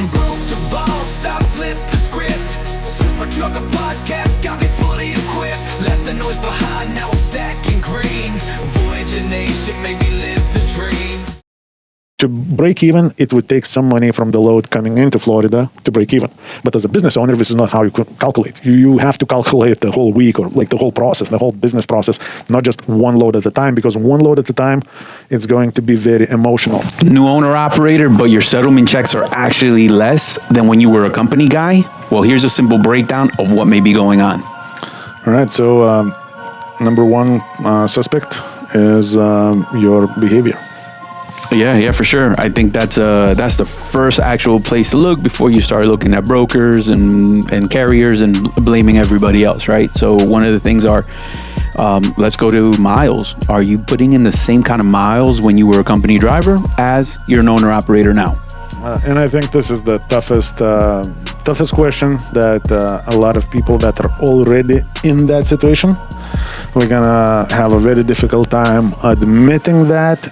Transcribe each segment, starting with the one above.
From broke to boss, I flipped the script. Super Trucker Podcast got me fully equipped. Left the noise behind, now I'm stacking green. Voyager Nation made me live the dream. To break even, it would take some money from the load coming into Florida to break even. But as a business owner, this is not how you calculate. You have to calculate the whole week or like the whole process, the whole business process, not just one load at a time, because one load at a time, it's going to be very emotional. New owner operator, but your settlement checks are actually less than when you were a company guy? Well, here's a simple breakdown of what may be going on. All right, so number one suspect is your behavior. Yeah, for sure. I think that's the first actual place to look before you start looking at brokers and carriers and blaming everybody else, right? So one of the things are, let's go to miles. Are you putting in the same kind of miles when you were a company driver as you're an owner operator now? And I think this is the toughest question that a lot of people that are already in that situation, we're gonna have a very difficult time admitting that,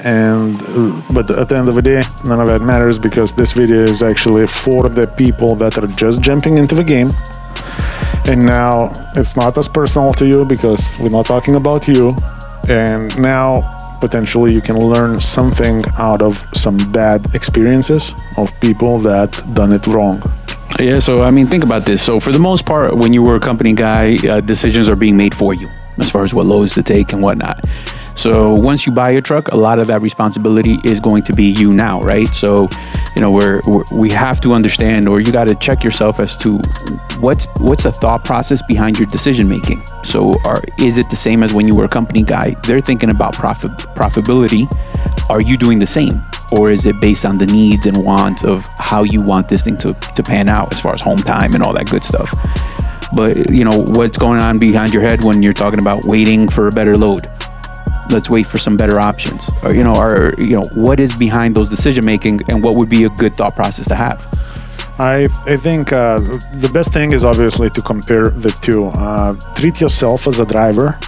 but at the end of the day, none of that matters, because this video is actually for the people that are just jumping into the game. And now it's not as personal to you because we're not talking about you. And now potentially you can learn something out of some bad experiences of people that done it wrong. Yeah, so I mean, think about this. So for the most part, when you were a company guy, decisions are being made for you as far as what loads to take and whatnot. So once you buy a truck, a lot of that responsibility is going to be you now, right? So, you know, we have to understand, or you got to check yourself as to what's the thought process behind your decision making. So is it the same as when you were a company guy? They're thinking about profitability. Are you doing the same? Or is it based on the needs and wants of how you want this thing to pan out as far as home time and all that good stuff? But, you know, what's going on behind your head when you're talking about waiting for a better load? Let's wait for some better options. Or, what is behind those decision making, and what would be a good thought process to have? I think the best thing is obviously to compare the two. Treat yourself as a driver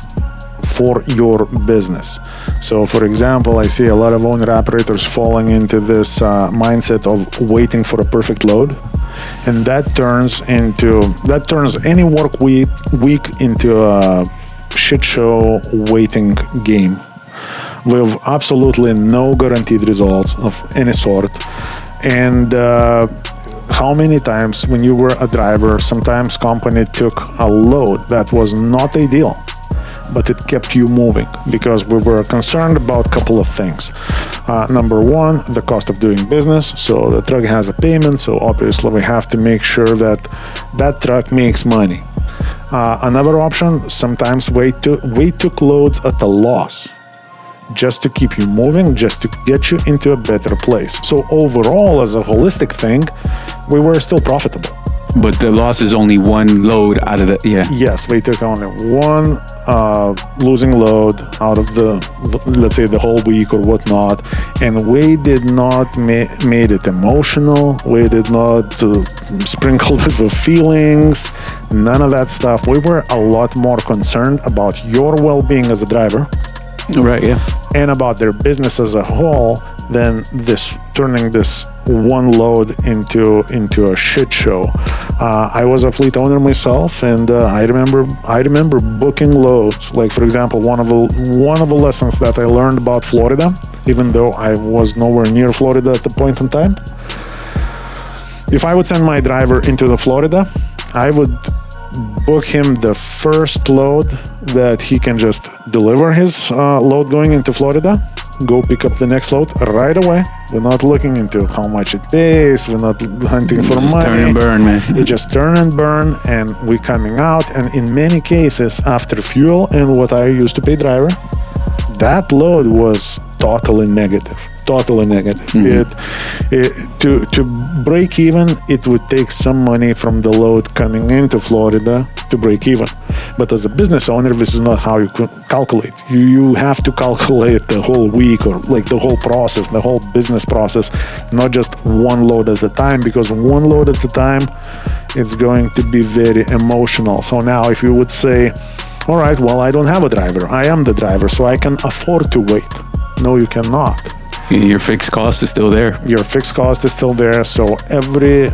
for your business. So, for example, I see a lot of owner-operators falling into this mindset of waiting for a perfect load, and that turns any work week into a shit show waiting game with absolutely no guaranteed results of any sort. And how many times when you were a driver, sometimes company took a load that was not ideal, but it kept you moving because we were concerned about a couple of things. Number one, the cost of doing business. So the truck has a payment, so obviously we have to make sure that that truck makes money. Another option, sometimes we took loads at a loss just to keep you moving, just to get you into a better place. So overall, as a holistic thing, we were still profitable. But the loss is only one load out of the, yeah. Yes, we took only one losing load out of let's say the whole week or whatnot, and we did not made it emotional. We did not sprinkle it with feelings, none of that stuff. We were a lot more concerned about your well-being as a driver, right? Yeah, and about their business as a whole than turning this one load into a shit show. I was a fleet owner myself, and I remember booking loads. Like, for example, one of the lessons that I learned about Florida, even though I was nowhere near Florida at the point in time. If I would send my driver into the Florida, I would book him the first load that he can just deliver his load going into Florida. Go pick up the next load right away. We're not looking into how much it pays. We're not hunting for money. Turn and burn, man. You just turn and burn, and we're coming out. And in many cases, after fuel and what I used to pay driver, that load was totally negative. Mm-hmm. To break even, it would take some money from the load coming into Florida to break even. But as a business owner, this is not how you calculate. You have to calculate the whole week, or like the whole process, the whole business process, not just one load at a time, because one load at a time, it's going to be very emotional. So now if you would say, all right, well, I don't have a driver. I am the driver, so I can afford to wait. No, you cannot. Your fixed cost is still there. Your fixed cost is still there. So every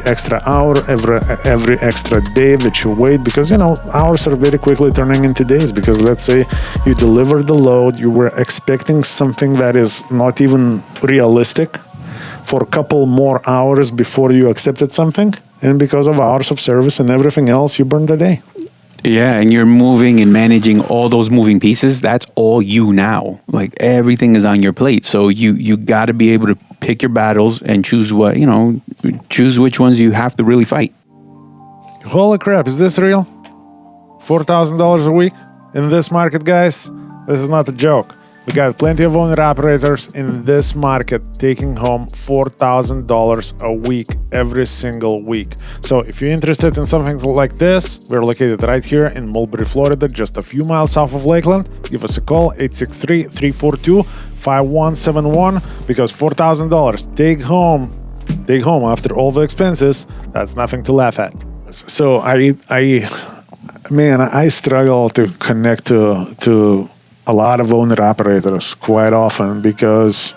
extra hour, every extra day that you wait, because hours are very quickly turning into days. Because let's say you delivered the load, you were expecting something that is not even realistic for a couple more hours before you accepted something, and because of hours of service and everything else, you burned the day. Yeah, and you're moving and managing all those moving pieces. That's all you now. Like everything is on your plate. So you got to be able to pick your battles and choose choose which ones you have to really fight. Holy crap, is this real? $4,000 a week in this market, guys? This is not a joke. We got plenty of owner-operators in this market taking home $4,000 a week every single week. So if you're interested in something like this, we're located right here in Mulberry, Florida, just a few miles south of Lakeland. Give us a call, 863-342-5171, because $4,000 take home after all the expenses, that's nothing to laugh at. So I struggle to connect to a lot of owner-operators quite often, because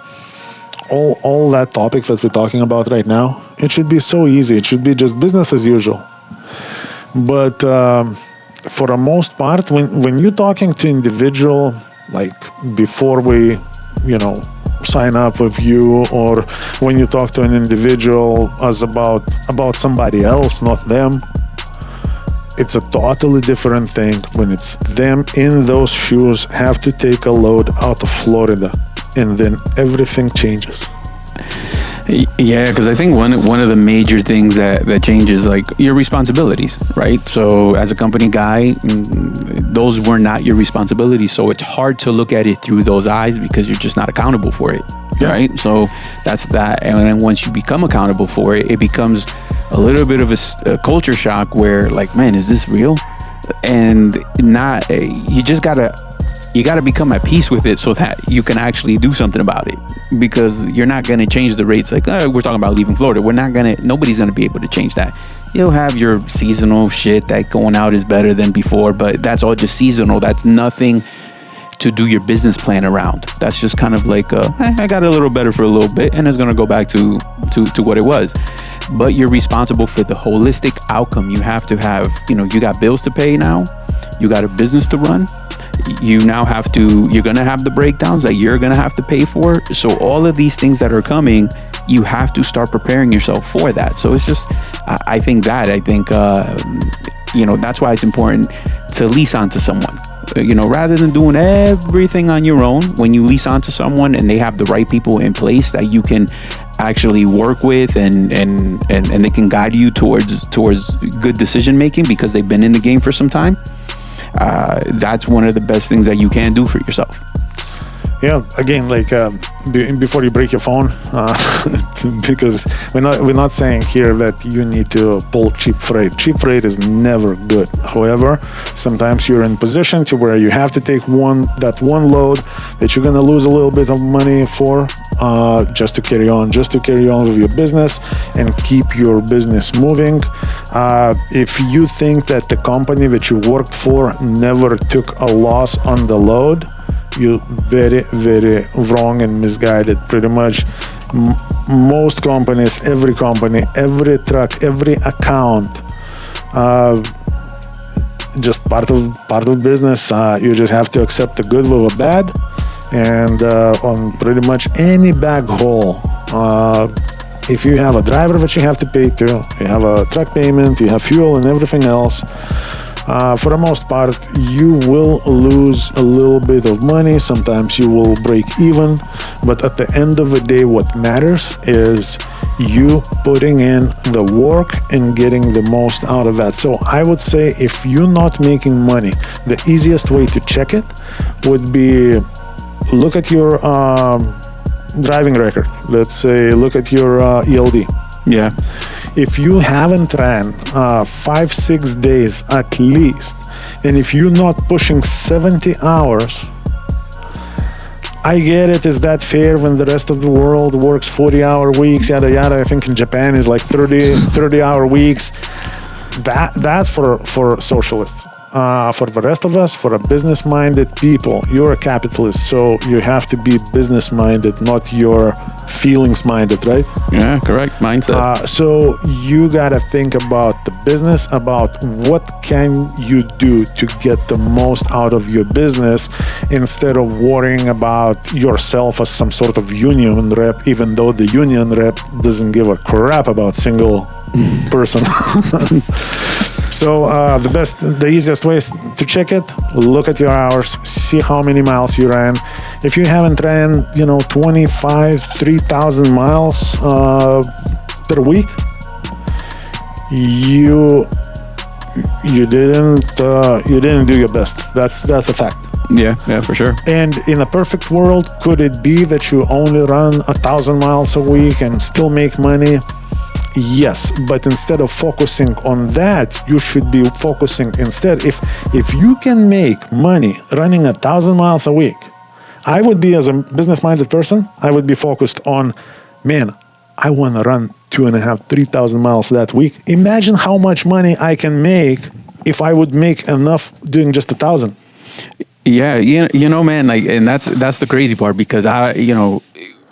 all that topic that we're talking about right now, it should be so easy. It should be just business as usual. But for the most part, when you're talking to individual, like before we, sign up with you, or when you talk to an individual as about somebody else, not them, it's a totally different thing when it's them in those shoes have to take a load out of Florida, and then everything changes. Yeah, because I think one of the major things that changes, like your responsibilities, right? So as a company guy, those were not your responsibilities. So it's hard to look at it through those eyes because you're just not accountable for it, right? So that's that. And then once you become accountable for it, it becomes a little bit of a culture shock where, like, man, is this real? And you gotta become at peace with it so that you can actually do something about it, because you're not gonna change the rates. Like, we're talking about leaving Florida. Nobody's gonna be able to change that. You'll have your seasonal shit that going out is better than before, but that's all just seasonal. That's nothing to do your business plan around. That's just kind of like, I got a little better for a little bit, and it's gonna go back to what it was. But you're responsible for the holistic outcome. You have to have, you got bills to pay now. You got a business to run. You're gonna have the breakdowns that you're gonna have to pay for. So all of these things that are coming, you have to start preparing yourself for that. So it's just, I think that's why it's important to lease onto someone. Rather than doing everything on your own, when you lease onto someone and they have the right people in place that you can actually work with, and they can guide you towards good decision making because they've been in the game for some time. That's one of the best things that you can do for yourself. Yeah, again, like before you break your phone, because we're not saying here that you need to pull cheap freight. Cheap freight is never good. However, sometimes you're in position to where you have to take one load that you're gonna lose a little bit of money for, just to carry on with your business and keep your business moving. If you think that the company that you worked for never took a loss on the load, you're very, very wrong and misguided. Pretty much most companies, every company, every truck, every account, just part of business. You just have to accept the good with a bad. And on pretty much any backhaul, if you have a driver that you have to pay to, you have a truck payment, you have fuel and everything else, for the most part, you will lose a little bit of money. Sometimes you will break even. But at the end of the day, what matters is you putting in the work and getting the most out of that. So I would say if you're not making money, the easiest way to check it would be look at your driving record. Let's say look at your ELD. Yeah. If you haven't ran 5-6 days at least, and if you're not pushing 70 hours, I get it. Is that fair when the rest of the world works 40-hour weeks, yada yada? I think in Japan is like 30-hour weeks. That's for socialists. for the rest of us, for a business-minded people, you're a capitalist, so you have to be business-minded, not your feelings-minded, right? Yeah, correct. Mindset. So you gotta think about the business, about what can you do to get the most out of your business, instead of worrying about yourself as some sort of union rep, even though the union rep doesn't give a crap about single person. So the easiest way is to check it, look at your hours, see how many miles you ran. If you haven't ran, 3,000 miles per week, you didn't do your best. That's a fact. Yeah, for sure. And in a perfect world, could it be that you only run 1,000 miles a week and still make money? Yes, but instead of focusing on that, you should be focusing instead. If you can make money running 1,000 miles a week, I would be, as a business-minded person, I would be focused on, man, I want to run 2,500, 3,000 miles that week. Imagine how much money I can make if I would make enough doing just 1,000. Yeah, man, and that's the crazy part, because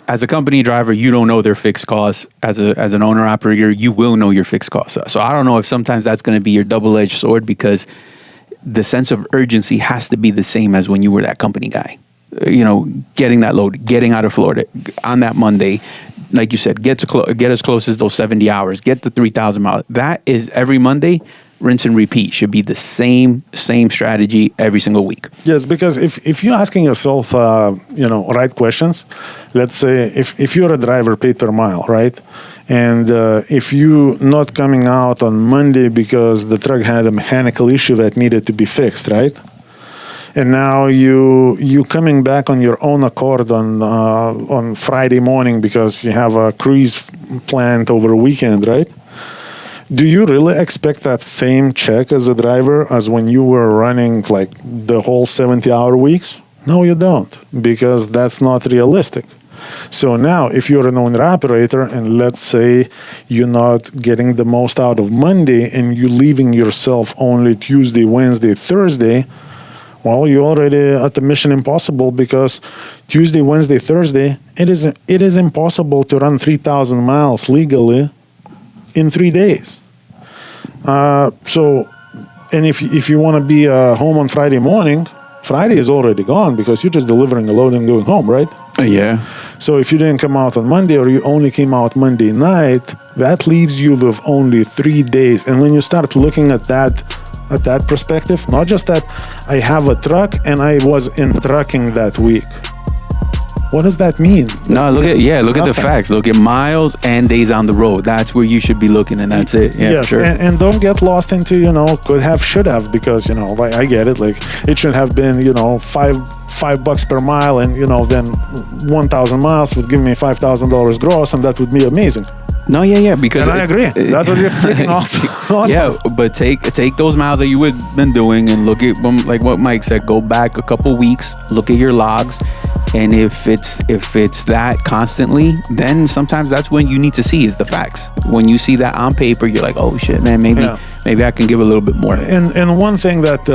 as a company driver, you don't know their fixed costs. As an owner operator, you will know your fixed costs. So I don't know if sometimes that's going to be your double-edged sword, because the sense of urgency has to be the same as when you were that company guy. Getting that load, getting out of Florida on that Monday, like you said, get as close as those 70 hours, get the 3,000 miles. That is every Monday. Rinse and repeat should be the same strategy every single week. Yes, because if you're asking yourself, right questions, let's say if you're a driver paid per mile, right? And if you not coming out on Monday because the truck had a mechanical issue that needed to be fixed, right? And now you coming back on your own accord on Friday morning because you have a cruise planned over a weekend, right? Do you really expect that same check as a driver as when you were running like the whole 70-hour weeks? No, you don't, because that's not realistic. So now, if you're an owner-operator and let's say you're not getting the most out of Monday and you're leaving yourself only Tuesday, Wednesday, Thursday, well, you're already at the mission impossible, because Tuesday, Wednesday, Thursday, it is impossible to run 3,000 miles legally in 3 days. And if you want to be home on Friday morning, Friday is already gone because you're just delivering a load and going home, right? Yeah. So if you didn't come out on Monday, or you only came out Monday night, that leaves you with only 3 days. And when you start looking at that perspective, not just that I have a truck and I was in trucking that week. What does that mean? No, look at the facts. Look at miles and days on the road. That's where you should be looking, and that's it. Yeah, yes, sure. And don't get lost into, could have, should have, because, I get it. Like, it should have been, $5 per mile, and, then 1,000 miles would give me $5,000 gross, and that would be amazing. No, yeah, because... And I agree. That would be freaking awesome. Yeah, but take those miles that you had been doing and look at, like what Mike said, go back a couple weeks, look at your logs, and if it's that constantly, then sometimes that's when you need to see is the facts. When you see that on paper, you're like, oh shit, man, maybe I can give a little bit more. And one thing that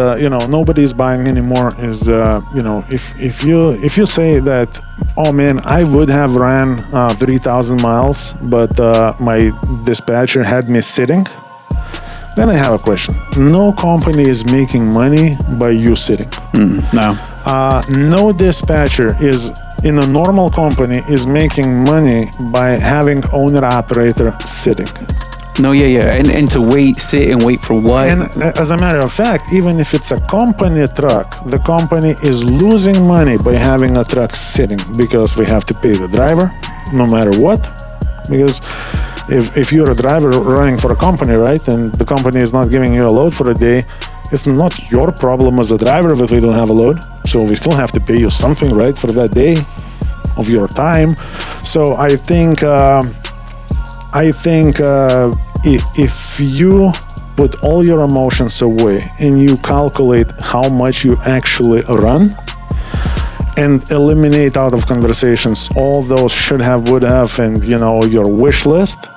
nobody's buying anymore is if you say that, oh man, I would have ran 3,000 miles, but my dispatcher had me sitting, then I have a question. No company is making money by you sitting. No. No dispatcher is in a normal company is making money by having owner-operator sitting. No, yeah. And to sit and wait for what? And as a matter of fact, even if it's a company truck, the company is losing money by having a truck sitting, because we have to pay the driver no matter what. Because if you're a driver running for a company, right, and the company is not giving you a load for a day, it's not your problem as a driver if we don't have a load. So we still have to pay you something, right, for that day of your time. So I think if you put all your emotions away and you calculate how much you actually run, and eliminate out of conversations all those should have, would have, and your wish list,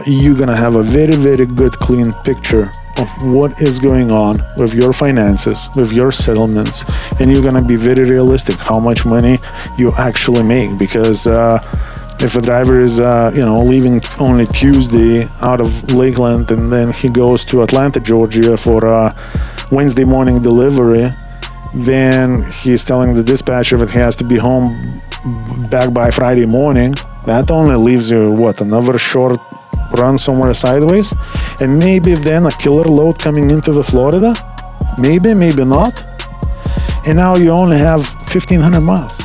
you're gonna have a very, very good, clean picture of what is going on with your finances, with your settlements, and you're gonna be very realistic how much money you actually make. Because if a driver is leaving only Tuesday out of Lakeland and then he goes to Atlanta, Georgia for a Wednesday morning delivery, then he's telling the dispatcher that he has to be home back by Friday morning. That only leaves you another short run somewhere sideways, and maybe then a killer load coming into the Florida, maybe not, and now you only have 1,500 miles.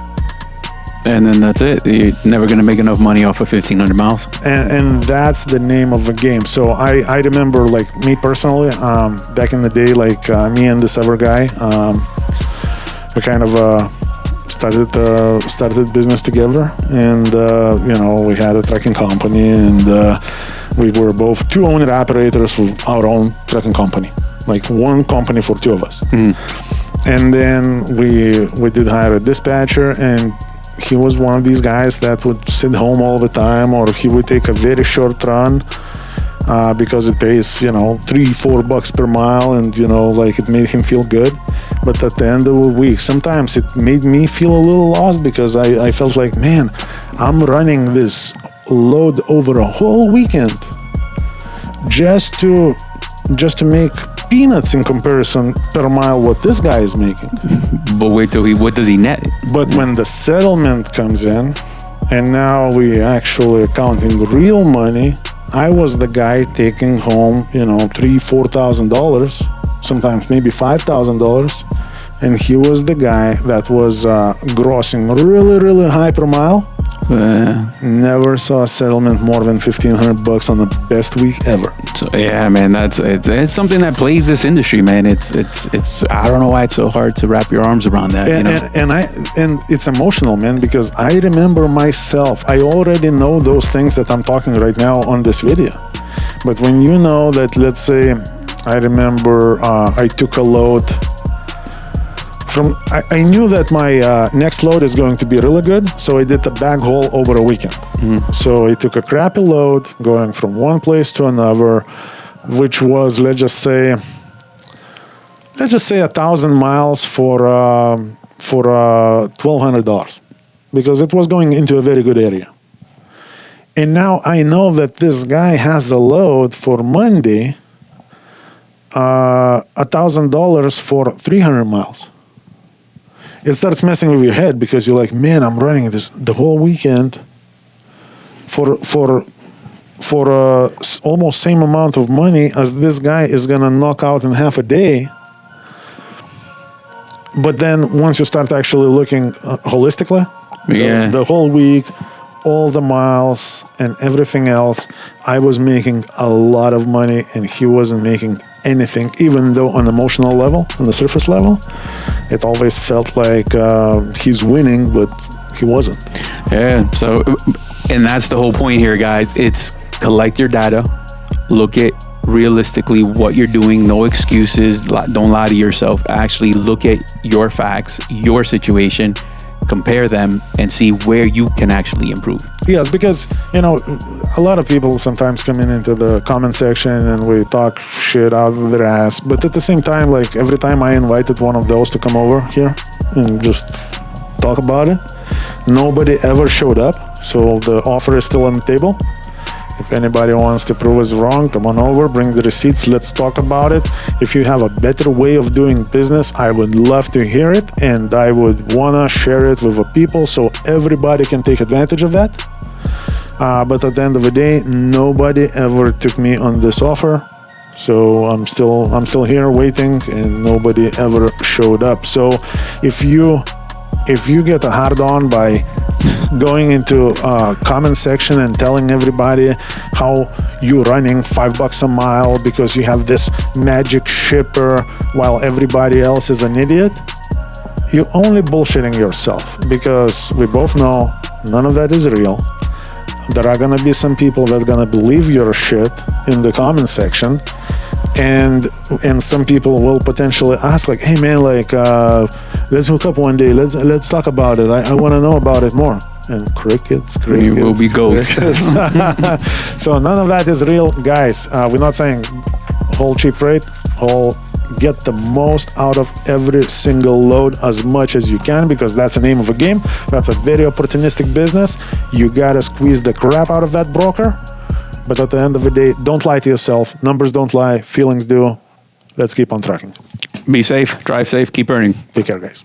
And then that's it. You're never going to make enough money off of 1,500 miles. And that's the name of the game. So I remember, like, me personally, back in the day, like me and this other guy, we kind of started business together, and we had a trucking company, and we were both two owner operators of our own trucking company, like one company for two of us. And then we did hire a dispatcher, and he was one of these guys that would sit home all the time, or he would take a very short run because it pays $3-4 per mile, and like it made him feel good. But at the end of the week, sometimes it made me feel a little lost, because I felt like, man, I'm running this load over a whole weekend just to make peanuts in comparison per mile what this guy is making. But wait till what does he net? But when the settlement comes in, and now we actually are counting real money, I was the guy taking home $3,000-4,000, sometimes maybe $5,000, and he was the guy that was grossing really high per mile. Never saw a settlement more than $1,500 on the best week ever. So yeah, man, it's something that plays this industry, man. It's I don't know why it's so hard to wrap your arms around that. And it's emotional, man, because I remember myself. I already know those things that I'm talking right now on this video. But when you know that, let's say, I remember I took a load. I knew that my next load is going to be really good, so I did the backhaul over a weekend. So I took a crappy load going from one place to another, which was, let's just say 1,000 miles for $1,200, because it was going into a very good area. And now I know that this guy has a load for Monday, $1,000 for 300 miles. It starts messing with your head, because you're like, man, I'm running this the whole weekend for almost same amount of money as this guy is gonna knock out in half a day. But then once you start actually looking holistically, the whole week, all the miles and everything else, I was making a lot of money, and he wasn't making anything, even though on emotional level, on the surface level, it always felt like he's winning, but he wasn't. Yeah, so, and that's the whole point here, guys. It's collect your data, look at realistically what you're doing, no excuses, don't lie to yourself. Actually look at your facts, your situation, compare them, and see where you can actually improve. Yes, because a lot of people sometimes come into the comment section and we talk shit out of their ass, but at the same time, like, every time I invited one of those to come over here and just talk about it, nobody ever showed up. So the offer is still on the table. If anybody wants to prove us wrong, come on over, bring the receipts, let's talk about it. If you have a better way of doing business, I would love to hear it, and I would wanna share it with the people so everybody can take advantage of that. But at the end of the day, nobody ever took me on this offer. So I'm still here waiting, and nobody ever showed up. So if you get a hard on by going into a comment section and telling everybody how you're running $5 a mile because you have this magic shipper while everybody else is an idiot, you're only bullshitting yourself, because we both know none of that is real. There are gonna be some people that are gonna believe your shit in the comment section, and some people will potentially ask, like, hey man, like, let's hook up one day, let's talk about it, I want to know about it more. And crickets. You will be ghosts. So none of that is real, guys. We're not saying whole cheap freight, whole get the most out of every single load as much as you can, because that's the name of a game. That's a very opportunistic business. You gotta squeeze the crap out of that broker. But at the end of the day, don't lie to yourself. Numbers don't lie, feelings do. Let's keep on trucking. Be safe, drive safe, keep earning. Take care, guys.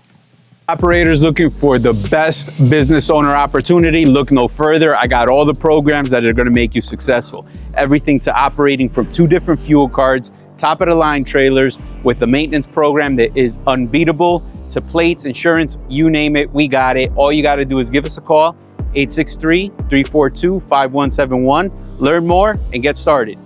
Operators looking for the best business owner opportunity, look no further. I got all the programs that are gonna make you successful. Everything to operating from 2 different fuel cards, top of the line trailers with a maintenance program that is unbeatable, to plates, insurance, you name it, we got it. All you gotta do is give us a call, 863-342-5171. Learn more and get started.